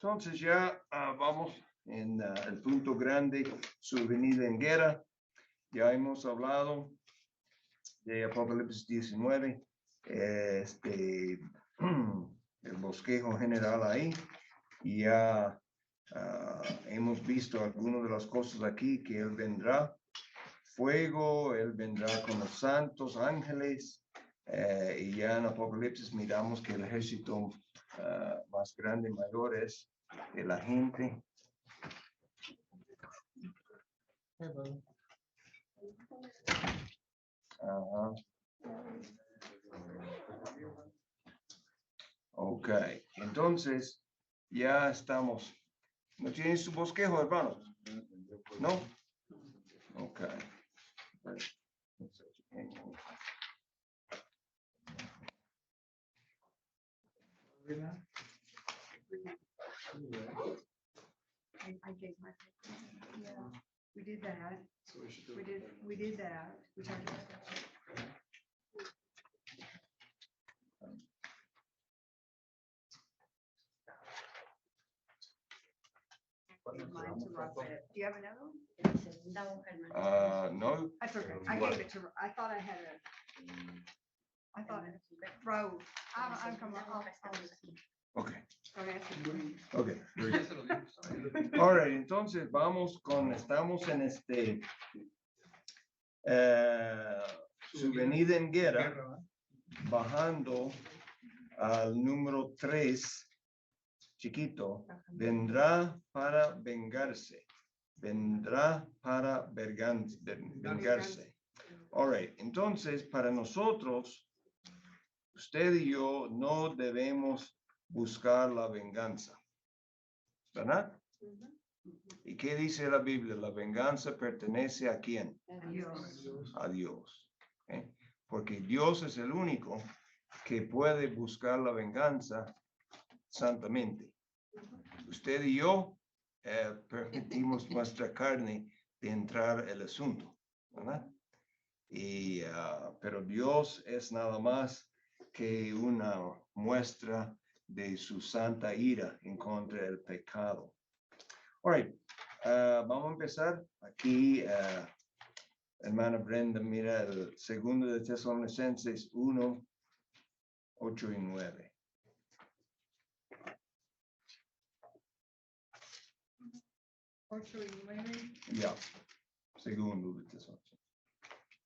Entonces ya vamos en el punto grande, su venida en guerra. Ya hemos hablado de Apocalipsis 19, el bosquejo general ahí. Y ya hemos visto algunas de las cosas aquí que Él vendrá. Fuego, Él vendrá con los santos ángeles. Y ya en Apocalipsis miramos que el ejército más grande, mayor es de la gente. Ajá. Ok, entonces ya estamos. ¿No tienen su bosquejo, hermanos? ¿No? Ok. I gave my, yeah, we did that. We did that. We talked about that. Mine to Roxette. Do you have another one? No. That's okay. I gave it to, I thought I had I thought, Rose, I'm coming, Ok. Don't ask me. Ok. Ahora, entonces vamos estamos en su venida en guerra, bajando al número 3, chiquito, vendrá para vengarse. Vendrá para vengarse. All right, entonces para nosotros, usted y yo no debemos buscar la venganza, ¿verdad? ¿Y qué dice la Biblia? La venganza pertenece ¿a quién? A Dios. ¿Okay? Porque Dios es el único que puede buscar la venganza santamente. Usted y yo permitimos nuestra carne de entrar el asunto, ¿verdad? Pero Dios es nada más que una muestra de su santa ira en contra del pecado. All right, vamos a empezar. Aquí, hermana Brenda, mira el segundo de Tesalonicenses 1, 8 y 9. Ya, segundo de Tesalonicenses.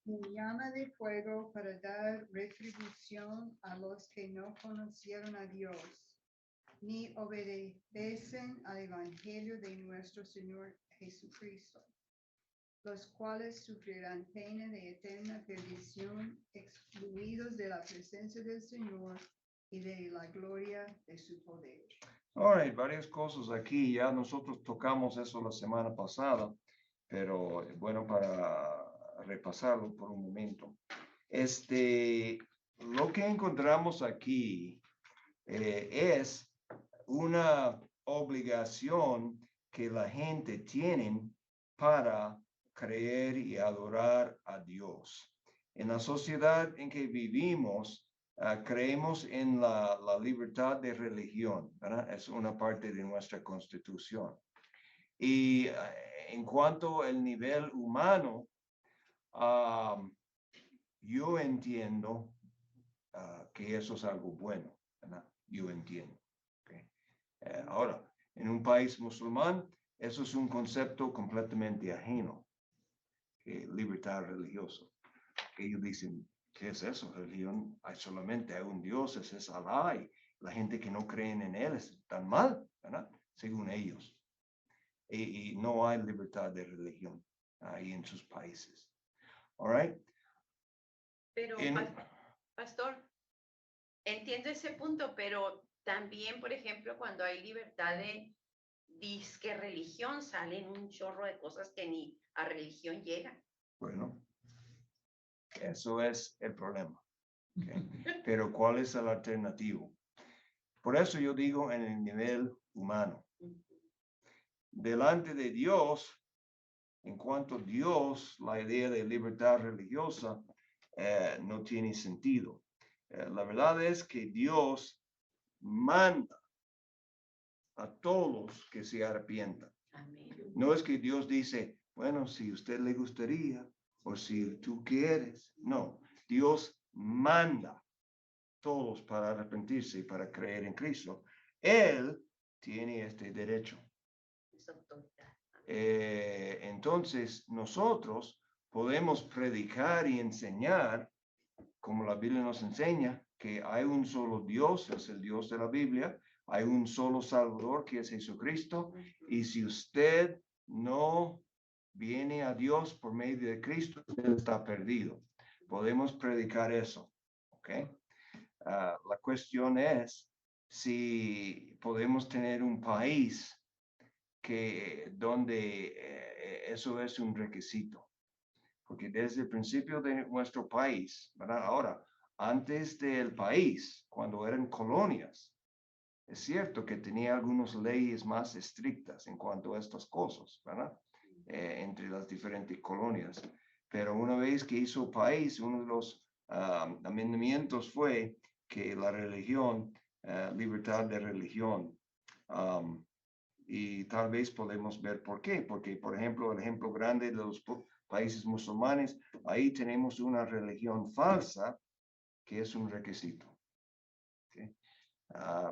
En llama de fuego para dar retribución a los que no conocieron a Dios, ni obedecen al Evangelio de nuestro Señor Jesucristo, los cuales sufrirán pena de eterna perdición, excluidos de la presencia del Señor y de la gloria de su poder. All right, varias cosas aquí. Ya nosotros tocamos eso la semana pasada, pero es bueno para repasarlo por un momento. Lo que encontramos aquí es una obligación que la gente tiene para creer y adorar a Dios. En la sociedad en que vivimos, creemos en la libertad de religión, ¿verdad? Es una parte de nuestra constitución. Y en cuanto al nivel humano, yo entiendo que eso es algo bueno, ¿verdad? Yo entiendo. Okay. Ahora, en un país musulmán, eso es un concepto completamente ajeno, libertad religiosa. Que ellos dicen, ¿qué es eso? Religión, hay solamente hay un Dios, ese es Alá, y la gente que no cree en él están mal, ¿verdad? Según ellos. Y no hay libertad de religión ahí en sus países. All right? Pero, pastor, entiendo ese punto, pero también, por ejemplo, cuando hay libertad de disque religión, salen un chorro de cosas que ni a religión llegan. Bueno, eso es el problema. Okay. Pero ¿cuál es el alternativo? Por eso yo digo en el nivel humano. Delante de Dios, en cuanto a Dios, la idea de libertad religiosa no tiene sentido. La verdad es que Dios manda a todos que se arrepientan. Amén. No es que Dios dice, bueno, si usted le gustaría o si tú quieres. No, Dios manda a todos para arrepentirse y para creer en Cristo. Él tiene este derecho. Es autoridad. Entonces, nosotros podemos predicar y enseñar, como la Biblia nos enseña, que hay un solo Dios, es el Dios de la Biblia, hay un solo Salvador que es Jesucristo, y si usted no viene a Dios por medio de Cristo, usted está perdido. Podemos predicar eso, ¿ok? La cuestión es si podemos tener un país donde eso es un requisito, porque desde el principio de nuestro país, ¿verdad? Ahora, antes del país, cuando eran colonias, es cierto que tenía algunas leyes más estrictas en cuanto a estas cosas, ¿verdad? Entre las diferentes colonias. Pero una vez que hizo país, uno de los amendamientos fue que la religión, libertad de religión, y tal vez podemos ver por qué. Porque, por ejemplo, el ejemplo grande de los países musulmanes, ahí tenemos una religión falsa que es un requisito. ¿Okay?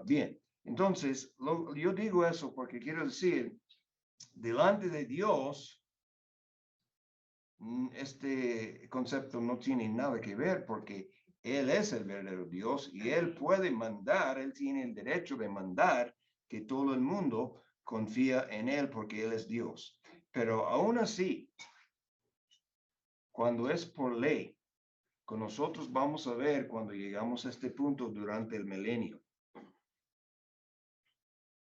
Bien, entonces, yo digo eso porque quiero decir, delante de Dios, este concepto no tiene nada que ver porque Él es el verdadero Dios y Él puede mandar, Él tiene el derecho de mandar que todo el mundo confía en Él porque Él es Dios. Pero aún así, cuando es por ley, con nosotros vamos a ver cuando llegamos a este punto durante el milenio,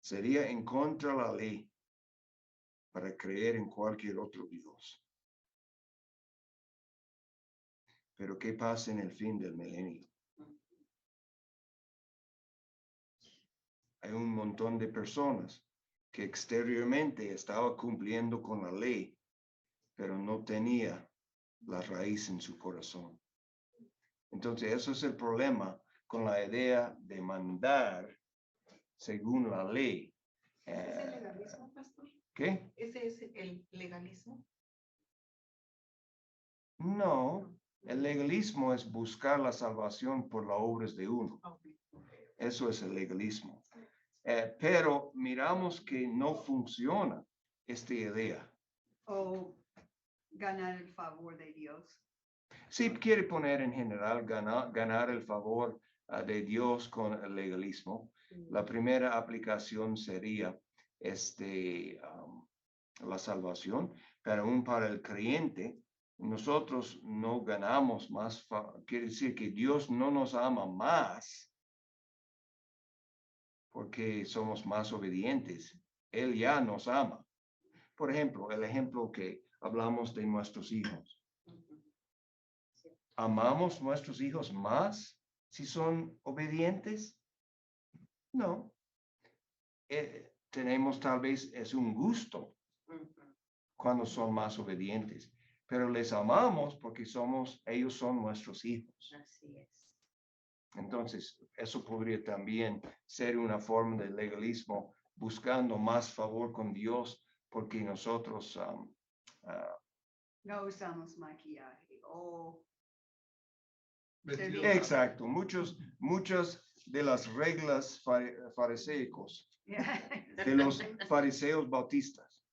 sería en contra de la ley para creer en cualquier otro Dios. Pero ¿qué pasa en el fin del milenio? Hay un montón de personas que exteriormente estaba cumpliendo con la ley, pero no tenía la raíz en su corazón. Entonces, eso es el problema con la idea de mandar según la ley. ¿Ese es el legalismo, pastor? ¿Qué? ¿Ese es el legalismo? No, el legalismo es buscar la salvación por las obras de uno. Eso es el legalismo. Pero miramos que no funciona esta idea. O ganar el favor de Dios. Si quiere poner en general ganar el favor de Dios con el legalismo, la primera aplicación sería la salvación, pero aún para el creyente, nosotros no ganamos más, quiere decir que Dios no nos ama más porque somos más obedientes. Él ya nos ama. Por ejemplo, el ejemplo que hablamos de nuestros hijos. ¿Amamos nuestros hijos más si son obedientes? No. Tenemos tal vez, es un gusto cuando son más obedientes, pero les amamos porque ellos son nuestros hijos. Así es. Entonces, eso podría también ser una forma de legalismo, buscando más favor con Dios, porque nosotros No usamos maquillaje. exacto, muchas de las reglas fariseicos de los fariseos bautistas.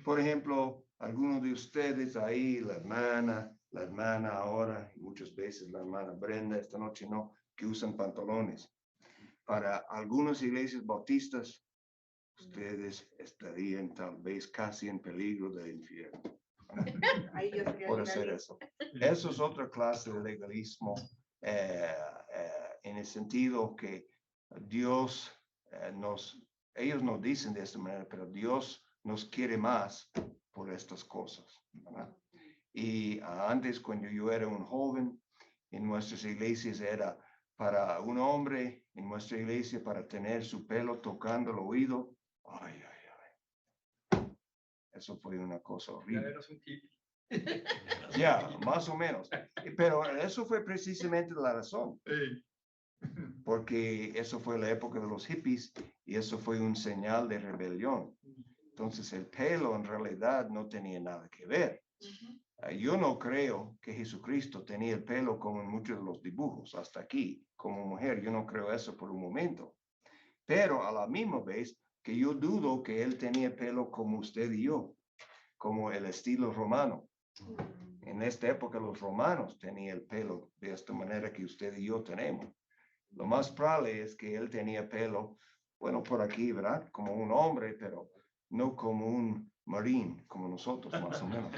Por ejemplo, algunos de ustedes ahí, la hermana ahora, y muchas veces la hermana Brenda, esta noche no, que usan pantalones. Para algunas iglesias bautistas, ustedes estarían tal vez casi en peligro del infierno por hacer eso. Eso es otra clase de legalismo en el sentido que Dios ellos nos dicen de esta manera, pero Dios nos quiere más por estas cosas, ¿verdad? Y antes, cuando yo era un joven, en nuestras iglesias era para un hombre en nuestra iglesia para tener su pelo tocando el oído. Ay. Eso fue una cosa horrible. Ya, más o menos. Pero eso fue precisamente la razón. porque eso fue la época de los hippies y eso fue un señal de rebelión. Entonces el pelo en realidad no tenía nada que ver. Yo no creo que Jesucristo tenía el pelo como en muchos de los dibujos, hasta aquí, como mujer. Yo no creo eso por un momento. Pero a la misma vez que yo dudo que él tenía el pelo como usted y yo, como el estilo romano. En esta época los romanos tenían el pelo de esta manera que usted y yo tenemos. Lo más probable es que él tenía pelo, bueno, por aquí, ¿verdad? Como un hombre, pero no como un marín, como nosotros, más o menos.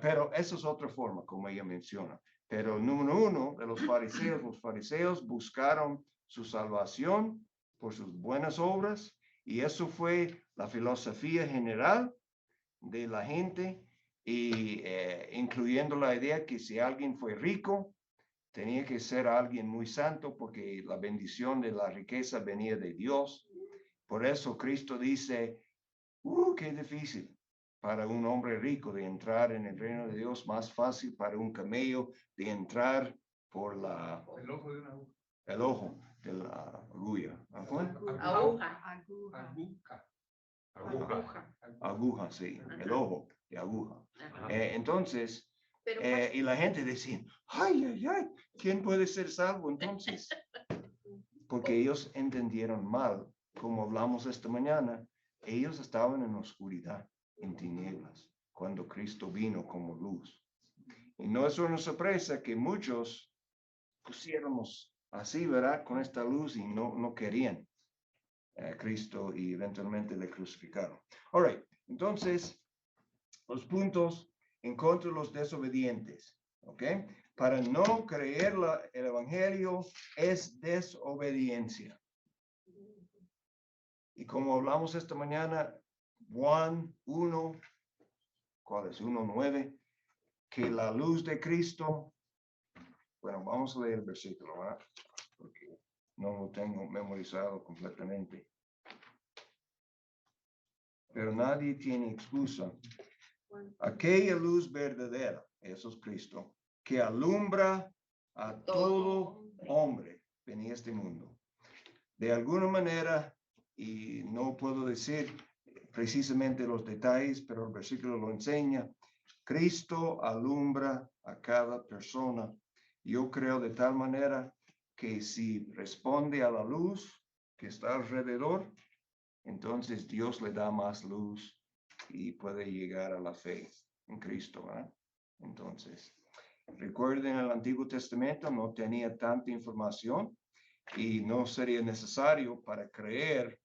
Pero eso es otra forma, como ella menciona. Pero número uno de los fariseos buscaron su salvación por sus buenas obras y eso fue la filosofía general de la gente y incluyendo la idea que si alguien fue rico, tenía que ser alguien muy santo porque la bendición de la riqueza venía de Dios. Por eso Cristo dice, qué difícil para un hombre rico de entrar en el reino de Dios, más fácil para un camello de entrar por El ojo de una aguja. el ojo de la aguja. Aguja, sí, el ojo de aguja. Entonces, y la gente decía, ay, ¿quién puede ser salvo entonces? Porque ellos entendieron mal, como hablamos esta mañana, ellos estaban en oscuridad, en tinieblas, cuando Cristo vino como luz. Y no es una sorpresa que muchos pusiéramos así, ¿verdad? Con esta luz y no querían a Cristo y eventualmente le crucificaron. All right, entonces, los puntos en contra de los desobedientes, ¿ok? Para no creer el evangelio es desobediencia. Y como hablamos esta mañana, Juan 1, ¿cuál es? 1:9, que la luz de Cristo, bueno, vamos a leer el versículo, ¿verdad? Porque no lo tengo memorizado completamente. Pero nadie tiene excusa. Aquella luz verdadera, eso es Cristo, que alumbra a todo hombre en este mundo. De alguna manera, y no puedo decir precisamente los detalles, pero el versículo lo enseña, Cristo alumbra a cada persona. Yo creo de tal manera que si responde a la luz que está alrededor, entonces Dios le da más luz y puede llegar a la fe en Cristo, ¿verdad? Entonces, recuerden, el Antiguo Testamento no tenía tanta información y no sería necesario para creer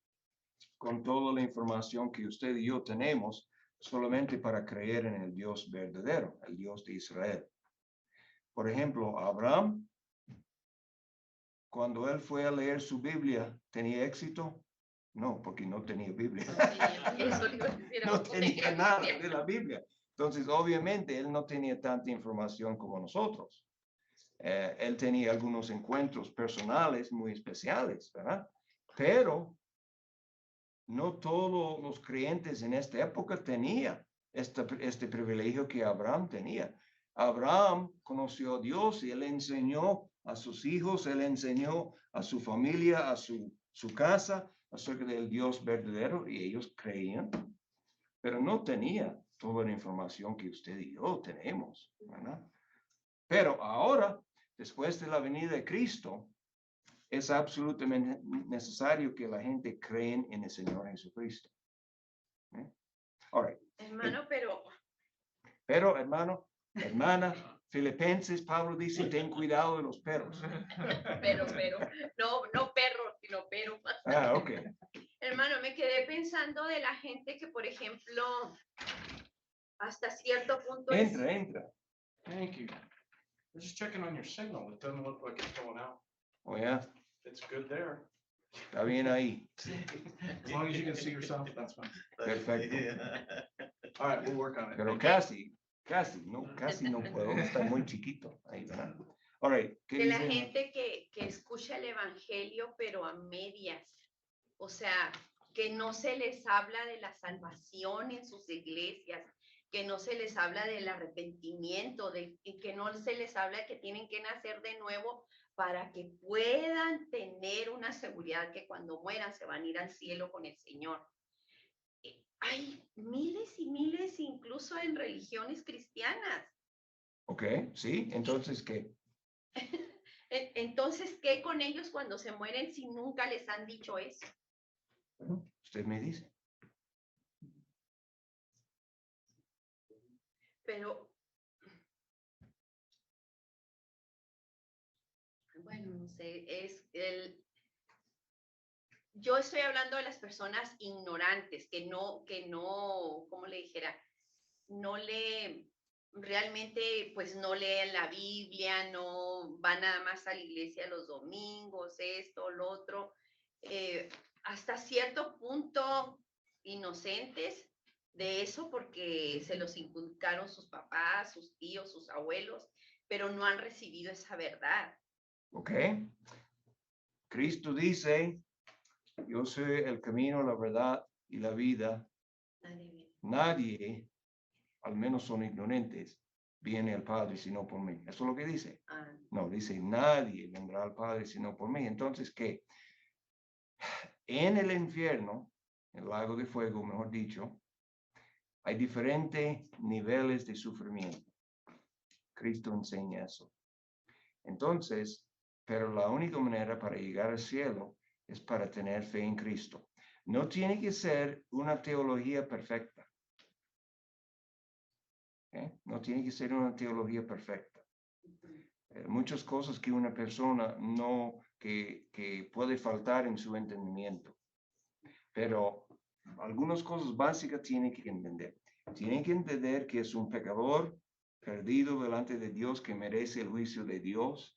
con toda la información que usted y yo tenemos, solamente para creer en el Dios verdadero, el Dios de Israel. Por ejemplo, Abraham, cuando él fue a leer su Biblia, ¿tenía éxito? No, porque no tenía Biblia. No tenía nada de la Biblia. Entonces, obviamente, él no tenía tanta información como nosotros. Él tenía algunos encuentros personales muy especiales, ¿verdad? Pero no todos los creyentes en esta época tenían este privilegio que Abraham tenía. Abraham conoció a Dios y él enseñó a sus hijos, él enseñó a su familia, a su casa acerca del Dios verdadero y ellos creían, pero no tenía toda la información que usted y yo tenemos, ¿verdad? Pero ahora, después de la venida de Cristo, es absolutamente necesario que la gente cree en el Señor Jesucristo. All right. Hermano, Pero, hermana, Filipenses, Pablo dice, ten cuidado de los perros. Pero, no perros, sino pero. Ok. Hermano, me quedé pensando de la gente que, por ejemplo, hasta cierto punto Entra. Thank you. We're just checking on your signal. It doesn't look like it's going out. Oh, yeah. It's good there. Está bien ahí. As long as you can see yourself, that's fine. Perfecto. All right, we'll work on it. Pero casi no puedo. Está muy chiquito. Ahí, ¿verdad? All right. de la gente que escucha el evangelio, pero a medias. O sea, que no se les habla de la salvación en sus iglesias, que no se les habla del arrepentimiento, y que no se les habla que tienen que nacer de nuevo para que puedan tener una seguridad que cuando mueran se van a ir al cielo con el Señor. Hay miles y miles, incluso en religiones cristianas. Ok, sí, entonces, ¿qué? Entonces, ¿qué con ellos cuando se mueren si nunca les han dicho eso? Bueno, usted me dice. Pero, bueno, no sé, yo estoy hablando de las personas ignorantes, que no, ¿cómo le dijera? Realmente, pues no leen la Biblia, no van nada más a la iglesia los domingos, esto, lo otro, hasta cierto punto inocentes de eso porque se los inculcaron sus papás, sus tíos, sus abuelos, pero no han recibido esa verdad. Ok. Cristo dice, yo soy el camino, la verdad y la vida. Nadie, al menos son ignorantes, viene al Padre sino por mí. Eso es lo que dice. No, dice, nadie vendrá al Padre sino por mí. Entonces, ¿qué? En el infierno, el lago de fuego, mejor dicho, hay diferentes niveles de sufrimiento. Cristo enseña eso. Entonces, pero la única manera para llegar al cielo es para tener fe en Cristo. No tiene que ser una teología perfecta. No tiene que ser una teología perfecta. Muchas cosas que una persona que puede faltar en su entendimiento. Pero algunas cosas básicas tiene que entender. Tiene que entender que es un pecador perdido delante de Dios que merece el juicio de Dios.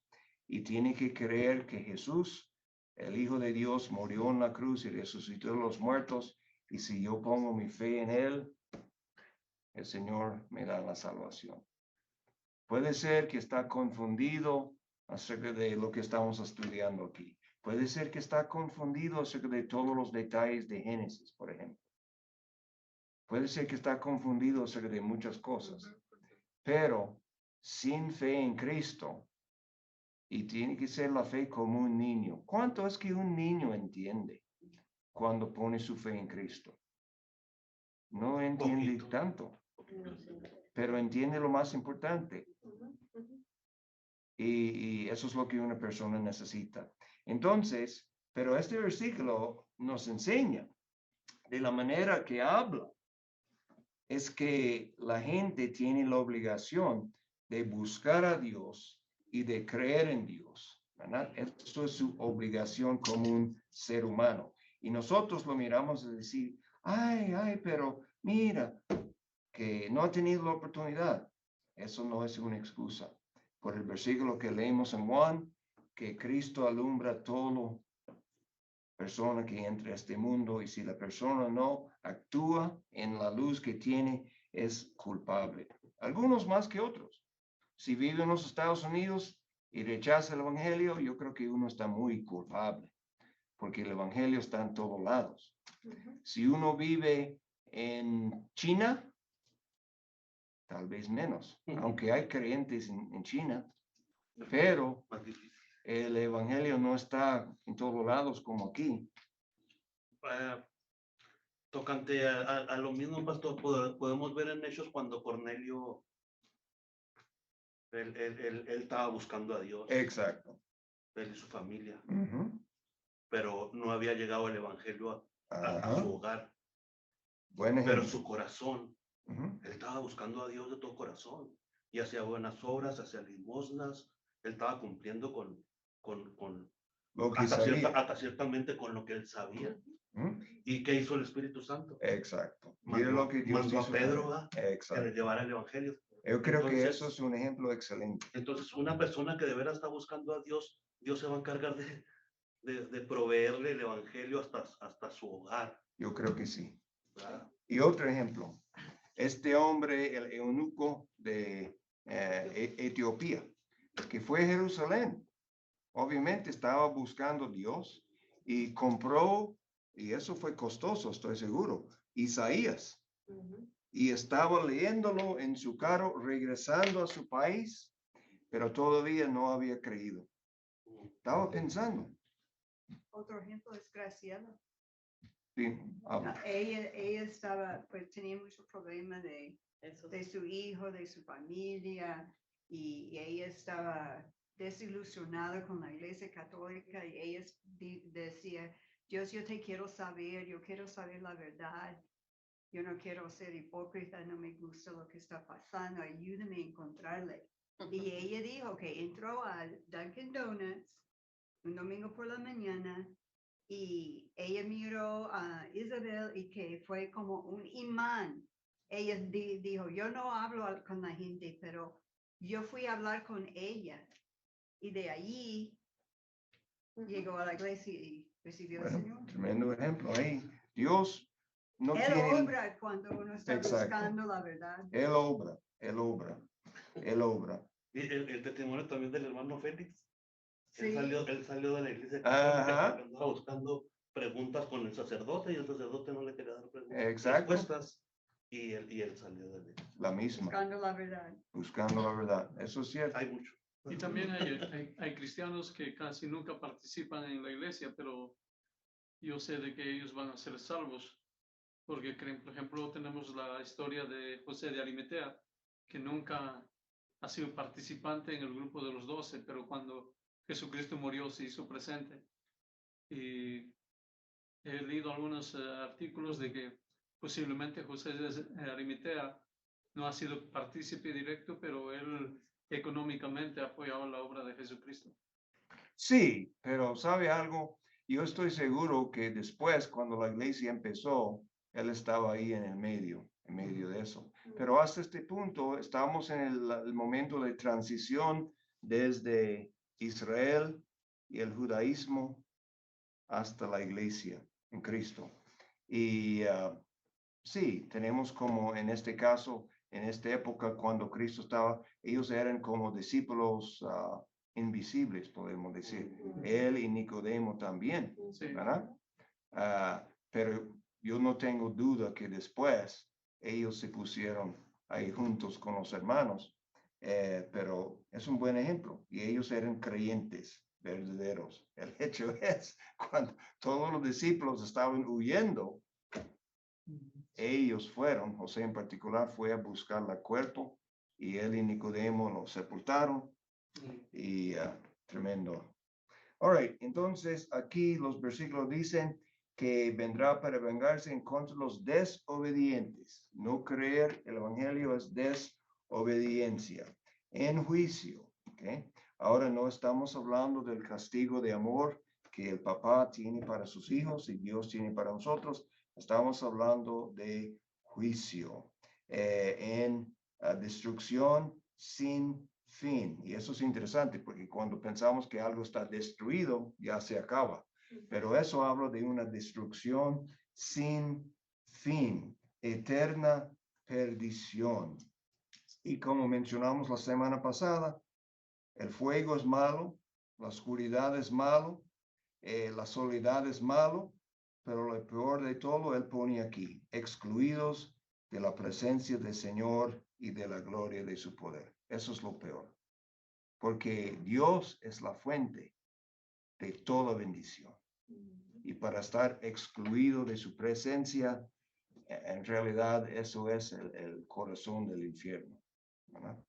Y tiene que creer que Jesús, el Hijo de Dios, murió en la cruz y resucitó de los muertos. Y si yo pongo mi fe en Él, el Señor me da la salvación. Puede ser que está confundido acerca de lo que estamos estudiando aquí. Puede ser que está confundido acerca de todos los detalles de Génesis, por ejemplo. Puede ser que está confundido acerca de muchas cosas. Pero sin fe en Cristo, y tiene que ser la fe como un niño. ¿Cuánto es que un niño entiende cuando pone su fe en Cristo? No entiende tanto, pero entiende lo más importante. Y eso es lo que una persona necesita. Entonces, pero este versículo nos enseña de la manera que habla, es que la gente tiene la obligación de buscar a Dios y de creer en Dios, ¿verdad? Eso es su obligación como un ser humano. Y nosotros lo miramos y decir, pero mira, que no ha tenido la oportunidad. Eso no es una excusa. Por el versículo que leemos en Juan, que Cristo alumbra todo persona que entra a este mundo, y si la persona no actúa en la luz que tiene, es culpable. Algunos más que otros. Si vive en los Estados Unidos y rechaza el evangelio, yo creo que uno está muy culpable, porque el evangelio está en todos lados. Si uno vive en China, tal vez menos, aunque hay creyentes en China, pero el evangelio no está en todos lados como aquí. Tocante a lo mismo, pastor, podemos ver en Hechos cuando Cornelio, él estaba buscando a Dios. Exacto. Él y su familia. Pero no había llegado el evangelio a su hogar. Pero su corazón, él estaba buscando a Dios de todo corazón y hacía buenas obras, hacía limosnas. Él estaba cumpliendo con lo que hasta ciertamente con lo que él sabía. ¿Y qué hizo el Espíritu Santo? Exacto. Mira lo que Dios mandó hizo a Pedro que le llevara el evangelio. Yo creo que eso es un ejemplo excelente. Entonces, una persona que de veras está buscando a Dios, Dios se va a encargar de proveerle el evangelio hasta su hogar. Yo creo que sí. Y otro ejemplo, este hombre, el eunuco de Etiopía, que fue a Jerusalén, obviamente estaba buscando a Dios y compró, y eso fue costoso, estoy seguro, Isaías. y estaba leyéndolo en su carro regresando a su país, pero todavía no había creído. Estaba pensando. Otro ejemplo es Graciela. Sí, habla. Ella estaba, pues tenía mucho problema de Eso su hijo, de su familia, y ella estaba desilusionada con la iglesia católica, y ella decía, Dios, yo te quiero saber, yo quiero saber la verdad, yo no quiero ser hipócrita, no me gusta lo que está pasando, ayúdame a encontrarle. Y ella dijo que entró al Dunkin' Donuts un domingo por la mañana, y ella miró a Isabel y que fue como un imán. Ella dijo, yo no hablo con la gente, pero yo fui a hablar con ella. Y de allí llegó a la iglesia y recibió al Señor. Tremendo ejemplo ahí. Dios no Él tiene... obra cuando uno está buscando la verdad. Él obra. Y el testimonio también del hermano Félix. Sí. Él salió de la iglesia católica porque andaba buscando preguntas con el sacerdote y el sacerdote no le quería dar respuestas. Y él salió de la iglesia. La misma. Buscando la verdad. Eso es cierto. Hay mucho. Y también hay cristianos que casi nunca participan en la iglesia, pero yo sé de que ellos van a ser salvos, porque creen, por ejemplo, tenemos la historia de José de Arimatea, que nunca ha sido participante en el grupo de los 12, pero cuando Jesucristo murió se hizo presente. Y he leído algunos artículos de que posiblemente José de Arimatea no ha sido partícipe directo, pero él económicamente ha apoyado la obra de Jesucristo. Sí, pero ¿sabe algo? Yo estoy seguro que después, cuando la iglesia empezó, él estaba ahí en medio de eso. Pero hasta este punto estamos en el momento de transición desde Israel y el judaísmo hasta la iglesia en Cristo. Y sí, tenemos como en este caso, en esta época, cuando Cristo estaba, ellos eran como discípulos invisibles, podemos decir. Él y Nicodemo también, ¿verdad? Pero yo no tengo duda que después ellos se pusieron ahí juntos con los hermanos, pero es un buen ejemplo. Y ellos eran creyentes verdaderos. El hecho es, cuando todos los discípulos estaban huyendo, ellos fueron, José en particular, fue a buscar el cuerpo, y él y Nicodemo lo sepultaron. Y tremendo. All right, entonces aquí los versículos dicen que vendrá para vengarse en contra de los desobedientes. No creer el evangelio es desobediencia. En juicio, ¿okay? Ahora no estamos hablando del castigo de amor que el papá tiene para sus hijos y Dios tiene para nosotros. Estamos hablando de juicio, en destrucción sin fin. Y eso es interesante porque cuando pensamos que algo está destruido, ya se acaba. Pero eso habla de una destrucción sin fin, eterna perdición. Y como mencionamos la semana pasada, el fuego es malo, la oscuridad es malo, la soledad es malo, pero lo peor de todo él pone aquí, excluidos de la presencia del Señor y de la gloria de su poder. Eso es lo peor, porque Dios es la fuente de toda bendición. Y para estar excluido de su presencia, en realidad eso es el corazón del infierno, ¿verdad?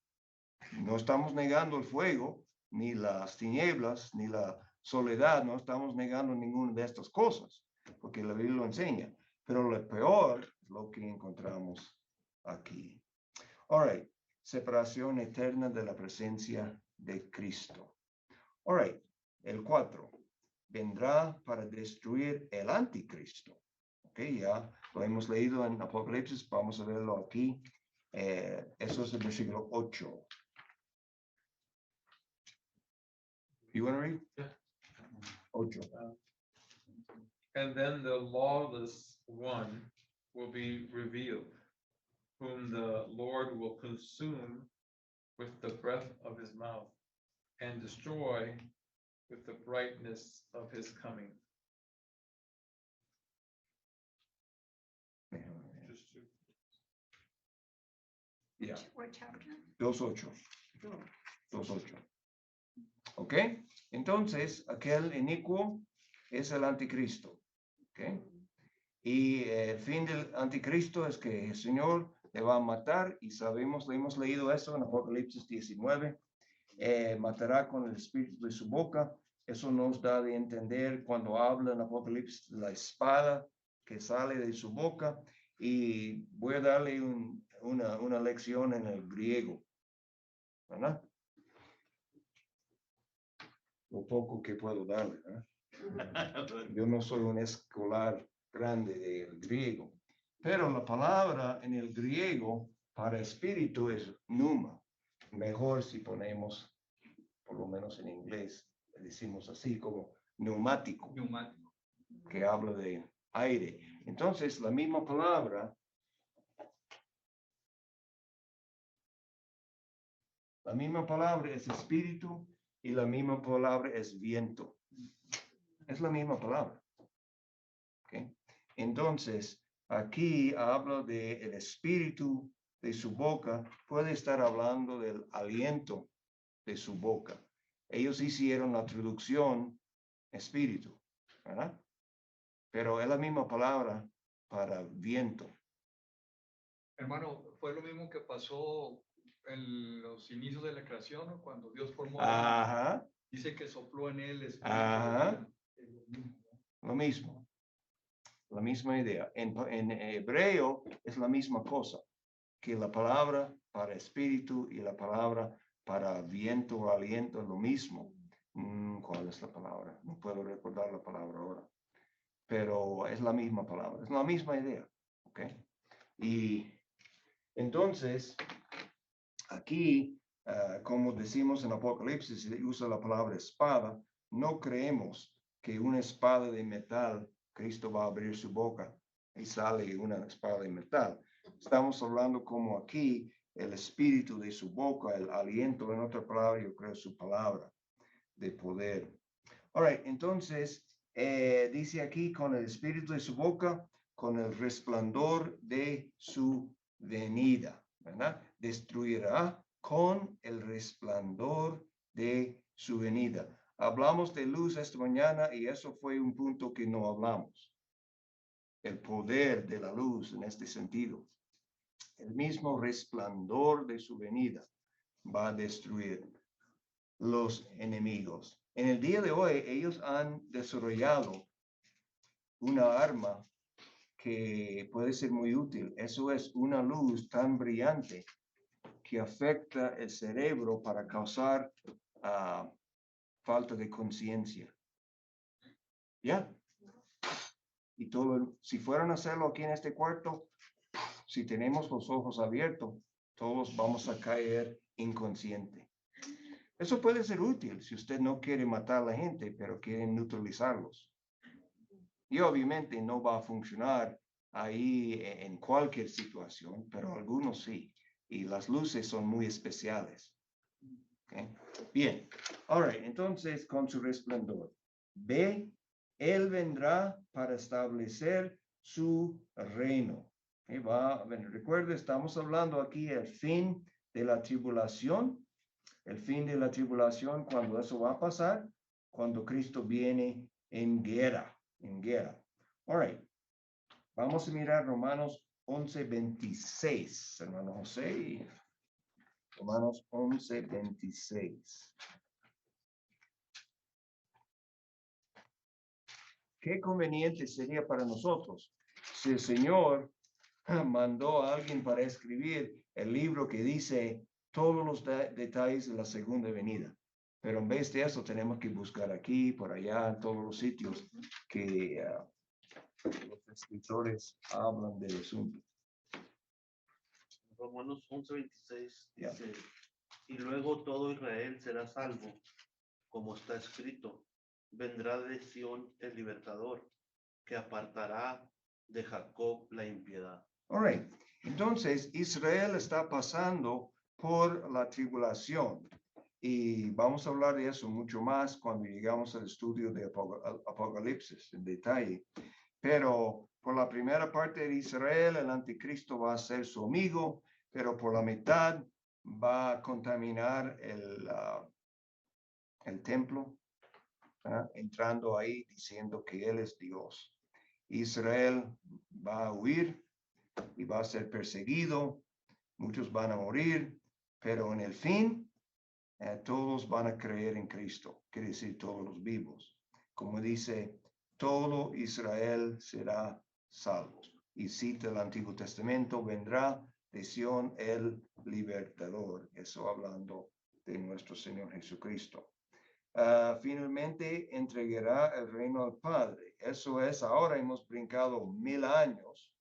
No estamos negando el fuego, ni las tinieblas, ni la soledad, no estamos negando ninguna de estas cosas, porque la Biblia lo enseña. Pero lo peor es lo que encontramos aquí. All right, separación eterna de la presencia de Cristo. All right, el 4. Vendrá para destruir el anticristo. Ok, ya lo hemos leído en Apocalipsis, vamos a verlo aquí. Eso es el versículo 8. You want to read? Yeah. 8. And then the lawless one will be revealed, whom the Lord will consume with the breath of his mouth and destroy with the brightness of his coming. Yeah. What chapter? 2:8. 2:8. ¿Ok? Entonces, aquel inicuo es el anticristo. ¿Ok? Y el fin del anticristo es que el Señor le va a matar, y sabemos, le hemos leído eso en Apocalipsis 19, matará con el espíritu de su boca. Eso nos da de entender cuando habla en Apocalipsis la espada que sale de su boca, y voy a darle una lección en el griego, ¿verdad? Lo poco que puedo darle, ¿verdad? Yo no soy un escolar grande del griego, pero la palabra en el griego para espíritu es pneuma. Mejor si ponemos, por lo menos en inglés, decimos así como neumático, que habla de aire. Entonces, la misma palabra es espíritu, y la misma palabra es viento. Es la misma palabra. ¿Okay? Entonces, aquí habla del espíritu de su boca. Puede estar hablando del aliento de su boca. Ellos hicieron la traducción espíritu, ¿verdad? Pero es la misma palabra para viento. Hermano, fue lo mismo que pasó en los inicios de la creación, ¿no? Cuando Dios formó. Ajá. Dice que sopló en él espíritu. Ajá. Lo mismo. La misma idea. En hebreo es la misma cosa, que la palabra para espíritu y la palabra para viento o aliento es lo mismo. ¿Cuál es la palabra? No puedo recordar la palabra ahora. Pero es la misma palabra, es la misma idea. ¿Ok? Y entonces, aquí, como decimos en Apocalipsis, se usa la palabra espada. No creemos que una espada de metal, Cristo va a abrir su boca y sale una espada de metal. Estamos hablando como aquí, el espíritu de su boca, el aliento, en otra palabra, yo creo su palabra de poder. All right, entonces, dice aquí, con el espíritu de su boca, con el resplandor de su venida, ¿verdad? Destruirá con el resplandor de su venida. Hablamos de luz esta mañana, y eso fue un punto que no hablamos. El poder de la luz en este sentido. El mismo resplandor de su venida va a destruir los enemigos. En el día de hoy, ellos han desarrollado una arma que puede ser muy útil. Eso es una luz tan brillante que afecta el cerebro para causar falta de conciencia. ¿Ya? Y todo, si fueran a hacerlo aquí en este cuarto, si tenemos los ojos abiertos, todos vamos a caer inconsciente. Eso puede ser útil si usted no quiere matar a la gente, pero quiere neutralizarlos. Y obviamente no va a funcionar ahí en cualquier situación, pero algunos sí. Y las luces son muy especiales. ¿Okay? Bien. All right. Entonces, con su resplandor. B, él vendrá para establecer su reino. Okay? Recuerde, estamos hablando aquí del fin de la tribulación. El fin de la tribulación, cuando eso va a pasar, cuando Cristo viene en guerra. All right. Vamos a mirar Romanos 11:26, hermano José. Romanos 11:26. Qué conveniente sería para nosotros si el Señor mandó a alguien para escribir el libro que dice todos los detalles de la segunda venida. Pero en vez de eso tenemos que buscar aquí, por allá, en todos los sitios que los escritores hablan del asunto. Romanos 11:26 dice, y luego todo Israel será salvo, como está escrito, vendrá de Sión el libertador, que apartará de Jacob la impiedad. All right. Entonces, Israel está pasando por la tribulación, y vamos a hablar de eso mucho más cuando llegamos al estudio de Apocalipsis en detalle. Pero por la primera parte de Israel, el anticristo va a ser su amigo. pero por la mitad va a contaminar el templo, entrando ahí diciendo que Él es Dios. Israel va a huir y va a ser perseguido, muchos van a morir, pero en el fin todos van a creer en Cristo, quiere decir todos los vivos. Como dice, todo Israel será salvo. Y cita el Antiguo Testamento, vendrá de Sión el libertador. Eso hablando de nuestro Señor Jesucristo. Finalmente entregará el reino al Padre. Eso es, ahora hemos brincado 1000 años.